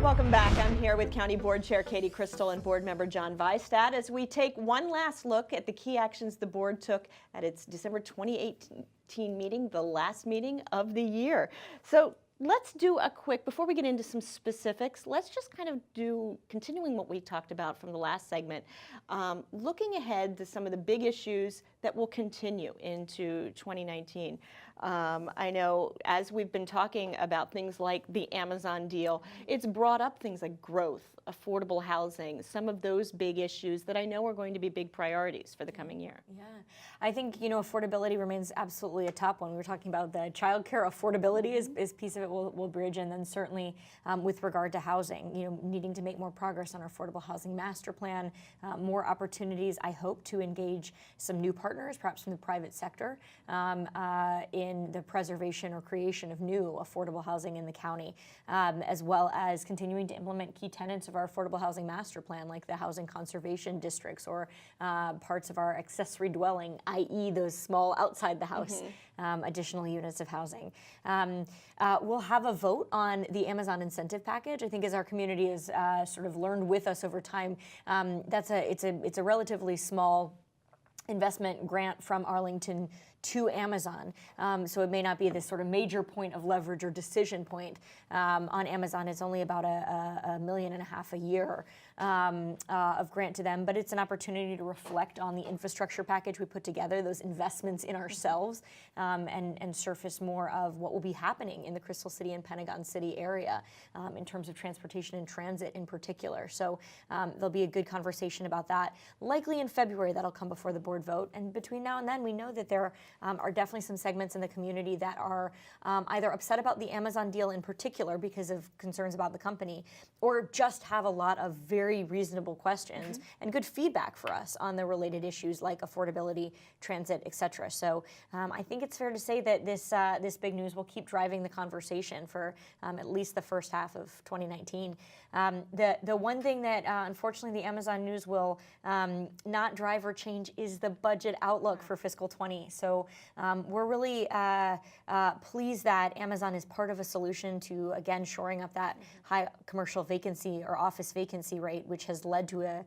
Welcome back. I'm here with County Board Chair Katie Crystal and Board Member John Weistad as we take one last look at the key actions the board took at its December 2018 meeting, the last meeting of the year. So let's do a quick, before we get into some specifics, let's just kind of do, continuing what we talked about from the last segment, looking ahead to some of the big issues that will continue into 2019. I know as we've been talking about things like the Amazon deal, it's brought up things like growth, affordable housing, some of those big issues that I know are going to be big priorities for the coming year. Yeah, I think, affordability remains absolutely a top one. We were talking about the childcare affordability is piece of it we'll bridge, and then certainly with regard to housing, needing to make more progress on our affordable housing master plan, more opportunities, I hope, to engage some new partners, perhaps from the private sector, in the preservation or creation of new affordable housing in the county, as well as continuing to implement key tenets of our affordable housing master plan, like the housing conservation districts or parts of our accessory dwelling, i.e. those small outside the house additional units of housing. We'll have a vote on the Amazon incentive package. I think as our community has sort of learned with us over time, it's a relatively small investment grant from Arlington to Amazon. So it may not be this sort of major point of leverage or decision point. On Amazon, it's only about $1.5 million a year of grant to them, but it's an opportunity to reflect on the infrastructure package we put together, those investments in ourselves, and surface more of what will be happening in the Crystal City and Pentagon City area in terms of transportation and transit in particular. So there'll be a good conversation about that. Likely in February, that'll come before the board vote. And between now and then, we know that there are definitely some segments in the community that are either upset about the Amazon deal in particular because of concerns about the company, or just have a lot of very reasonable questions and good feedback for us on the related issues like affordability, transit, et cetera. So I think it's fair to say that this big news will keep driving the conversation for at least the first half of 2019. The one thing that unfortunately the Amazon news will not drive or change is the budget outlook for fiscal 20. So we're really pleased that Amazon is part of a solution to, again, shoring up that high commercial vacancy or office vacancy rate, which has led to a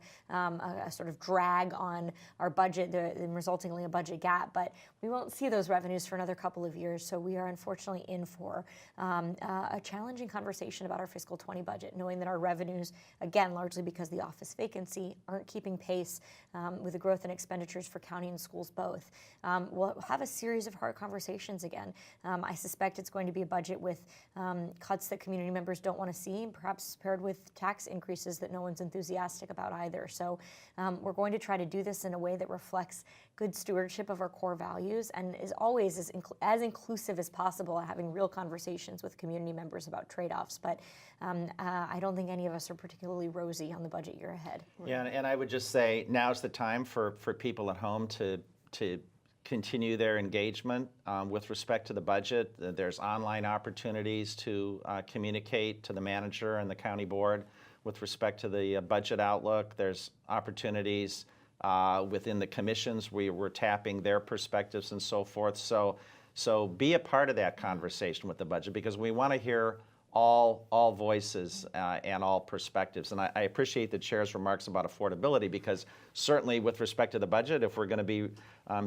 sort of drag on our budget, and resultingly a budget gap. But we won't see those revenues for another couple of years. So we are unfortunately in for a challenging conversation about our fiscal 20 budget, knowing that our revenues, again, largely because the office vacancy, aren't keeping pace with the growth in expenditures for county and schools both. We'll have a series of hard conversations again. I suspect it's going to be a budget with cuts that community members don't want to see, perhaps paired with tax increases that no one's enthusiastic about either. So we're going to try to do this in a way that reflects good stewardship of our core values and is always as inclusive as possible, having real conversations with community members about trade-offs. But I don't think any of us are particularly rosy on the budget year ahead. Yeah, and I would just say now's the time for people at home to continue their engagement with respect to the budget. There's online opportunities to communicate to the manager and the county board with respect to the budget outlook. There's opportunities within the commissions where we're tapping their perspectives and so forth. So be a part of that conversation with the budget, because we want to hear all voices and all perspectives. And I appreciate the chair's remarks about affordability, because certainly with respect to the budget, if we're going to be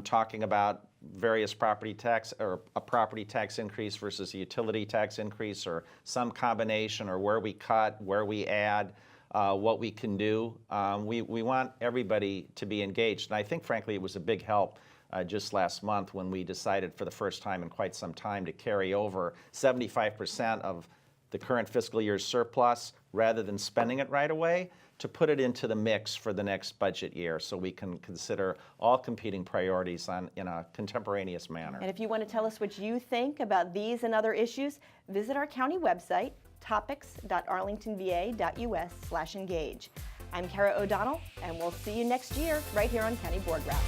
talking about various property tax or a property tax increase versus a utility tax increase, or some combination, or where we cut, where we add, what we can do, we want everybody to be engaged. And I think, frankly, it was a big help just last month when we decided for the first time in quite some time to carry over 75% of the current fiscal year's surplus, rather than spending it right away, to put it into the mix for the next budget year so we can consider all competing priorities in a contemporaneous manner. And if you want to tell us what you think about these and other issues, visit our county website, topics.arlingtonva.us/engage. I'm Kara O'Donnell, and we'll see you next year right here on County Board Wrap.